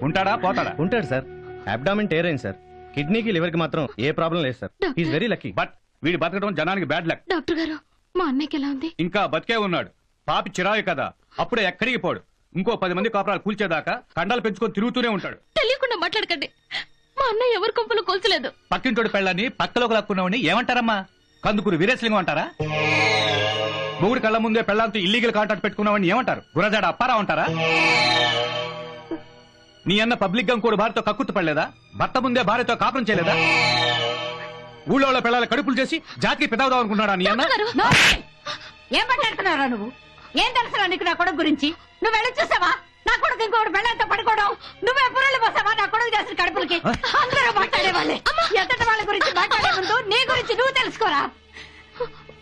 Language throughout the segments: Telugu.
ఉంటాడా పోతాడా? ఉంటాడు సార్. అబ్డామిన్ టేర్ అయింది సార్. కిడ్నీకి లివర్ కి మాత్రం ఏ ప్రాబ్లం లేదు sir. Is very lucky. But వీడి బతకడం జనానికి బ్యాడ్ లక్. డాక్టర్ గారు మా అన్నయ్యకి ఎలా ఉంది? ఇంకా బతికే ఉన్నాడు. పాపి చిరాయి కదా, అప్పుడే ఎక్కడికి పోడు. ఇంకో 10 మంది కాపురాలు కూల్చేదాకా కండాలు పెంచుకొని తిరుగుతూనే ఉంటాడు. తెలియకుండా మాట్లాడకండి. మా అన్నయ్య ఎవరి కొంపలు కొల్చలేదు. పక్కింటోడి పెళ్ళని పక్కలోకి లాక్కున్నావని ఏమంటారమ్మా? కందుకూరు వీరేశలింగం అంటారా? మొగుడు కళ్ళ ముందే పెళ్ళంతో ఇల్లీగల్ కాంటాక్ట్ పెట్టుకున్నావని ఏమంటారు? గురజాడ అప్పారావు అంటారా? నీ అన్న పబ్లిక్ గా కూడా భార్యతో కక్కుర్తి పడలేదా? భర్త ముందే భార్యతో కాపురం చేయలేదా? ఊళ్ళో పిల్లల కడుపులు చేసి జాతికి పెదవుదాం అనుకున్నాడా నీ అన్న? ఏం మాట్లాడుతున్నారా నువ్వు? ఏం తెలుసురా నీకు నా కొడుకు గురించి? నువ్వు వెళ్ళి చూసావా నా కొడుకు ఇంకోటి పెళ్ళంతో పడుకోవడం? నువ్వే పురుళ్ళు పోసావా నా కొడుకు చేసిన కడుపులకి? అందరూ మాట్లాడేవాళ్ళే. ఎంతటి వాళ్ళ గురించి మాట్లాడే ముందు నీ గురించి నువ్వు తెలుసుకోరా.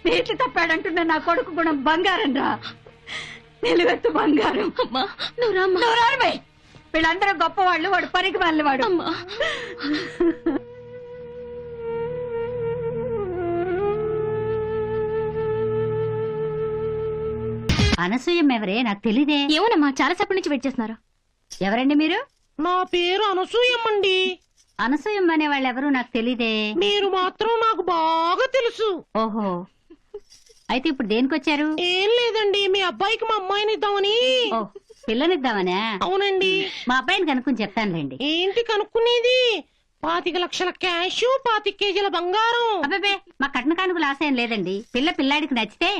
నీటి తప్పాడంటున్న నా కొడుకు గుణం బంగారం రా, నిలువెత్తు బంగారం. నువ్వు రారువే. వీళ్ళందరూ గొప్పవాళ్ళు, వాడు పనికి వాళ్ళవాడు. అనసూయం ఎవరే? నాకు తెలీదే. ఏమోనమ్మా, చాలా సేపటి నుంచి వెయిట్ చేస్తున్నారు. ఎవరండి మీరు? నా పేరు అనసూయమ్మండి. అనసూయం అనే వాళ్ళు ఎవరు నాకు తెలీదే. మీరు మాత్రం నాకు బాగా తెలుసు. ఓహో, అయితే ఇప్పుడు దేనికొచ్చారు? ఏం లేదండి, మీ అబ్బాయికి మా అమ్మాయిని ఇద్దామని. ఓ, పిల్లనిద్దామనా? అవునండి. మా అబ్బాయిని కనుక్కుని చెప్తానులేండి. ఏంటి కనుక్కునేది? 25 లక్షల క్యాష్, 25 కేజీల బంగారం. అబ్బాబే, మా కట్న కానుకలు ఆశయం లేదండి. పిల్లాడికి నచ్చితే.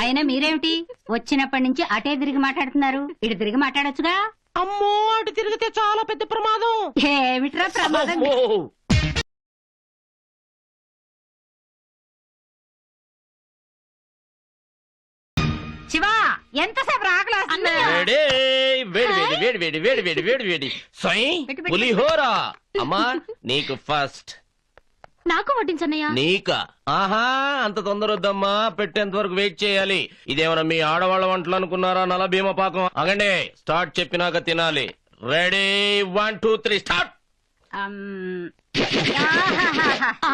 అయినా మీరేమిటి వచ్చినప్పటి నుంచి అటే తిరిగి మాట్లాడుతున్నారు? ఇటు తిరిగి మాట్లాడొచ్చుగా. అమ్మో, అటు తిరిగితే చాలా పెద్ద ప్రమాదం. ఏమిట్రా ప్రమాదం? శివా, ఎంతసేపు రాకలేస్తున్నా? వేడి పులిహోరా. అమ్మా నీకు ఫస్ట్. నాకు వడ్డించన్నయ్యా. నీకా? ఆహా, అంత తొందర వద్దమ్మా, పెట్టేంత వరకు వెయిట్ చేయాలి. ఇదేమన్నా మీ ఆడవాళ్ళ వంటలు అనుకున్నారా? నల భీమ పాకం. అగండి, స్టార్ట్ చెప్పినాక తినాలి. Ready, 1 2 3 start.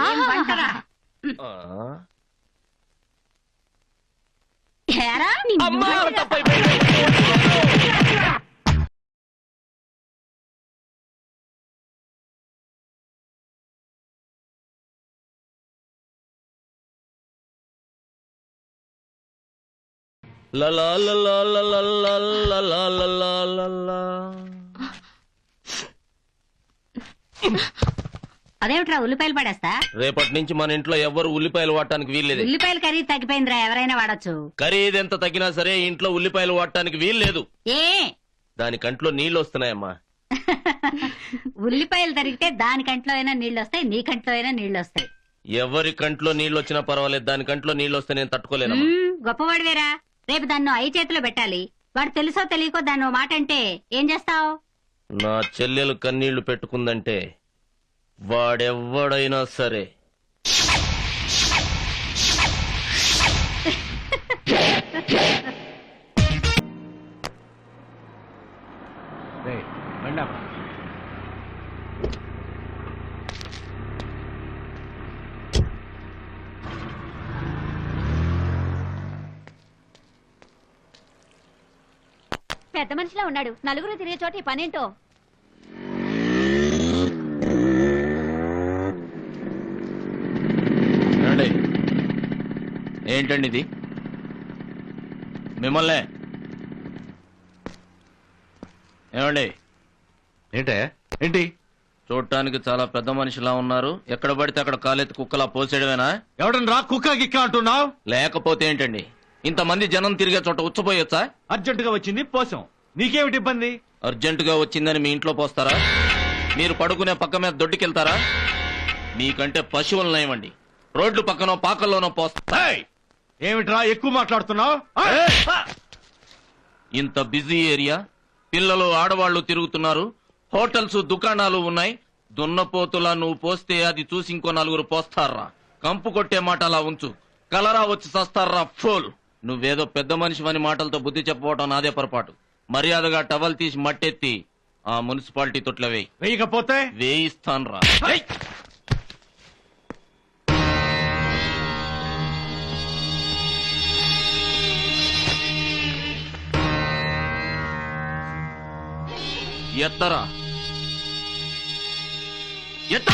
ఏం వంటరా? ఏరా, నీ అమ్మా నోటిగా- తప్పైపోయింది. La la la la la la la la la la la la la. అదేమిట్రా ఉల్లిపాయలు పడేస్తా? రేపటి నుంచి మన ఇంట్లో ఎవ్వరు ఉల్లిపాయలు వాడటానికి వీల్లేదు. ఉల్లిపాయలు ఖరీదు తగ్గిపోయిందిరా, ఎవరైనా వాడచ్చు. ఖరీదు ఎంత తగ్గినా సరే ఇంట్లో ఉల్లిపాయలు వాడటానికి వీల్లేదు. ఏ? దాని కంట్లో నీళ్లు వస్తున్నాయమ్మా. ఉల్లిపాయలు తరిగితే దాని కంట్లో అయినా నీళ్లు వస్తాయి, నీ కంట్లో అయినా నీళ్లు వస్తాయి. ఎవరి కంట్లో నీళ్లు వచ్చినా పర్వాలేదు, దాని కంట్లో నీళ్లు వస్తే నేను తట్టుకోలేను. గొప్పవాడివేరా. రేపు దాన్ని 5 చేతిలో పెట్టాలి. వాడు తెలుసో తెలియకో దాన్ని మాట అంటే ఏం చేస్తావు? నా చెల్లెలు కన్నీళ్లు పెట్టుకుందంటే వాడెవ్వడైనా సరే. పెద్ద మనిషిలా ఉన్నాడు. నలుగురు తిరిగే చోట ఈ పనేంటో. ఏంటండి ఇది? మిమ్మల్నే. ఏమండి? ఏంటి? చూడటానికి చాలా పెద్ద మనిషిలా ఉన్నారు. ఎక్కడ పడితే అక్కడ కాలెత్తి కుక్కలా పోసేయడమేనా? ఎవడని రా కుక్క గిక్క అంటున్నావు? లేకపోతే ఏంటండి, ఇంతమంది జనం తిరిగే చోట ఉచ్చపోయొచ్చా? అర్జెంట్ గా వచ్చింది పోసాం, నీకేమిటి ఇబ్బంది? అర్జెంట్ గా వచ్చిందని మీ ఇంట్లో పోస్తారా? మీరు పడుకునే పక్క మీద దొడ్డుకెళ్తారా? మీకంటే పశువులు నయమండి, రోడ్లు పక్కనో పాకల్లోనో పోస్తా. ఏమిట్రా ఎక్కువ మాట్లాడుతున్నావు? ఇంత బిజీ ఏరియా, పిల్లలు ఆడవాళ్లు తిరుగుతున్నారు, హోటల్స్ దుకాణాలు ఉన్నాయి. దున్నపోతులా నువ్వు పోస్తే అది చూసి ఇంకో 4 పోస్తారా? కంపు కొట్టే మాట అలా ఉంచు, కలరా వచ్చి సస్తారా ఫోల్. నువ్వేదో పెద్ద మనిషివని మాటలతో బుద్ధి చెప్పబోవటం నాదే పొరపాటు. మర్యాదగా టవల్ తీసి మట్టెత్తి ఆ మున్సిపాలిటీ తొట్ల వేయి. వేయకపోతే వేయిస్తాన్రా. ఎత్తరా ఎత్త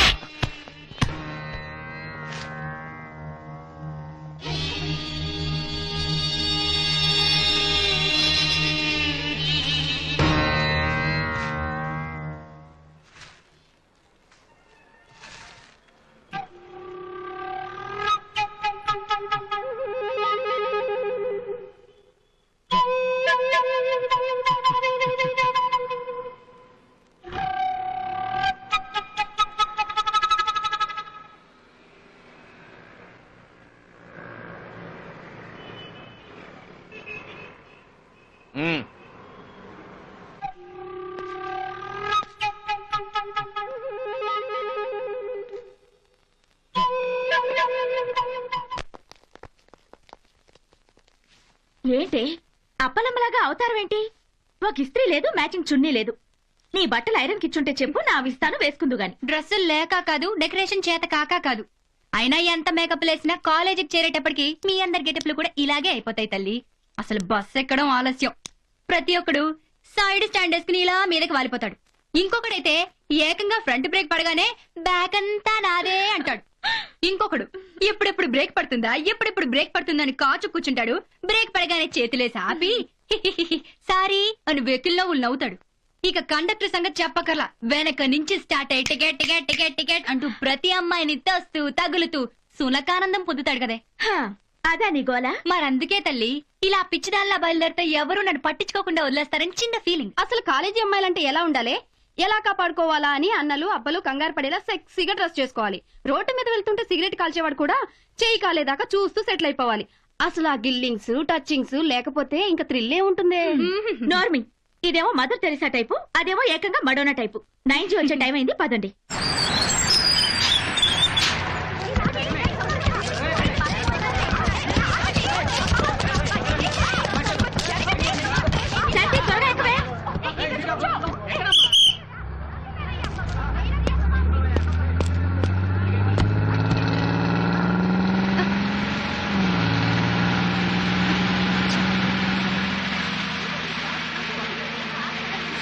ఏంటి అప్పలమ్మలాగా అవతారం ఏంటి? ఒక ఇస్త్రీ లేదు, మ్యాచింగ్ చున్నీ లేదు. నీ బట్టలు ఐరన్ కిచ్చుంటే చెప్పు, నా విస్తాను వేసుకుందు గాని. డ్రెస్సులు లేక కాదు, డెకరేషన్ చేత కాక కాదు. అయినా ఎంత మేకప్ వేసినా కాలేజీకి చేరేటప్పటికి మీ అందరి గెటప్లు కూడా ఇలాగే అయిపోతాయి తల్లి. అసలు బస్ ఎక్కడం ఆలస్యం. ప్రతి ఒక్కడు సైడ్ స్టాండ్ వేసుకుని ఇలా మీదకి వాలిపోతాడు. ఇంకొకడైతే ఏకంగా ఫ్రంట్ బ్రేక్ పడగానే బ్యాక్ అంతా నాదే అంటాడు. ఇంకొకడు ఎప్పుడెప్పుడు బ్రేక్ పడుతుందా ఎప్పుడెప్పుడు బ్రేక్ పడుతుందా అని కాచు కూర్చుంటాడు. బ్రేక్ పడగానే చేతులేసి ఆపి సారీ అని వెకిల్లో నవ్వుతాడు. ఇక కండక్టర్ సంగతి చెప్పకర్లా, వెనక నుంచి స్టార్ట్ అయ్యి టికెట్ టికెట్ టికెట్ టికెట్ అంటూ ప్రతి అమ్మాయిని తస్తూ తగులుతూ సునకానందం పొందుతాడు కదే. అదా నీ గోలా? మరందుకే తల్లి ఇలా పిచ్చిదాల్లా బయలుదేరితే ఎవరు నన్ను పట్టించుకోకుండా వదిలేస్తారని చిన్న ఫీలింగ్. అసలు కాలేజీ అమ్మాయిలంటే ఎలా ఉండాలి, ఎలా కాపాడుకోవాలా అని అన్నలు అబ్బలు కంగారు పడేలా సెక్సీగా డ్రెస్ చేసుకోవాలి. రోడ్డు మీద వెళ్తుంటే సిగరెట్ కాల్చేవాడు కూడా చేయి కాలేదాకా చూస్తూ సెటిల్ అయిపోవాలి. అసలు ఆ గిల్లింగ్స్ టచింగ్స్ లేకపోతే ఇంకా థ్రిల్లే ఉంటుంది. నార్మి, ఇదేమో మదర్ తెరిసా టైపు, అదేమో ఏకంగా మడోనా టైపు. 9G వచ్చే టైం అయింది, పదండి. శాంతి, త్వరగా ఎక్కువే.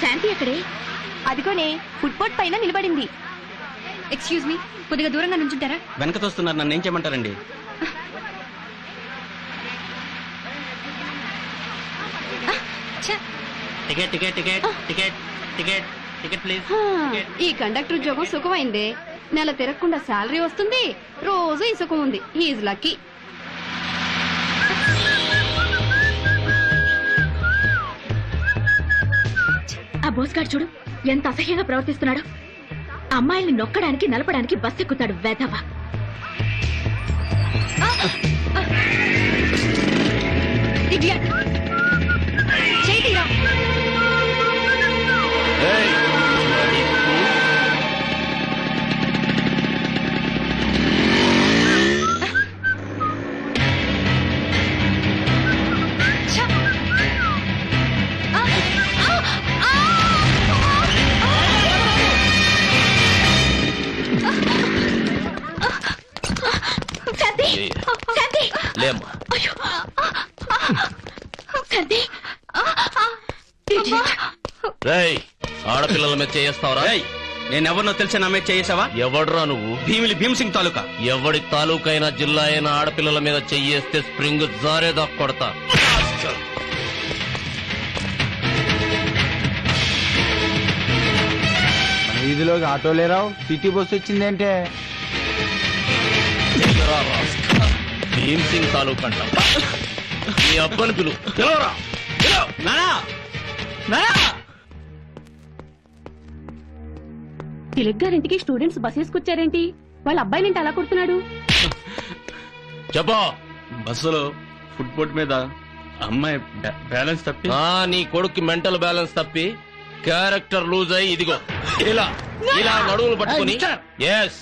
శాంతి ఎక్కడే? అదిగోనే ఫుట్పాత్ పైన నిలబడింది. ఎక్స్క్యూజ్ మీ, కొద్దిగా దూరంగా నుంచుంటారా? వెనక తోస్తున్నారు, నన్ను ఏం చేయమంటారండి? Ticket ticket ticket ticket ticket ticket please. ఈ కండక్టర్ ఉద్యోగం సుఖమైందే. నెల తిరగకుండా శాలరీ వస్తుంది, రోజు ఈ సుఖం ఉంది. He's lucky. ఆ బోస్గాడు చూడు ఎంత అసహ్యంగా ప్రవర్తిస్తున్నాడు. అమ్మాయిల్ని నొక్కడానికి నలపడానికి బస్ ఎక్కుతాడు వెధవ. Idiot. చేయి తీరా. శాంతి, శాంతి, లేమ్మా. అయ్యో, శాంతి. రేయ్, ఆడపిల్లల మీద చేస్తావరా? నేనెవరినో తెలిసి నా మీద చేసావా? ఎవడ్రా నువ్వు? భీమిలి భీమసింగ్ తాలూకా. ఎవడి తాలూకైనా జిల్లా అయినా ఆడపిల్లల మీద చెయ్యేస్తే స్ప్రింగ్ జారేదా కొడతా. వీధిలోకి ఆటోలే రావు, సిటీ బస్సు వచ్చిందంటే. భీమ్ సింగ్ తాలూకా అంట. నీ అబ్బని పిలు, పిలవరా. తిలక్ గారింటికి స్టూడెంట్స్ బస్ వేసుకొచ్చారేంటి? వాళ్ళ అబ్బాయిని అలా కొడుతున్నాడు. చెప్పా. బస్సులో ఫుట్పాత్ మీద అమ్మాయి బ్యాలెన్స్ తప్పి నీ కొడుక్కి మెంటల్ బ్యాలెన్స్ తప్పి క్యారెక్టర్ లూజ్ అయ్యి ఇదిగో ఇలా ఇలా నడువులు పట్టుకుని ఎస్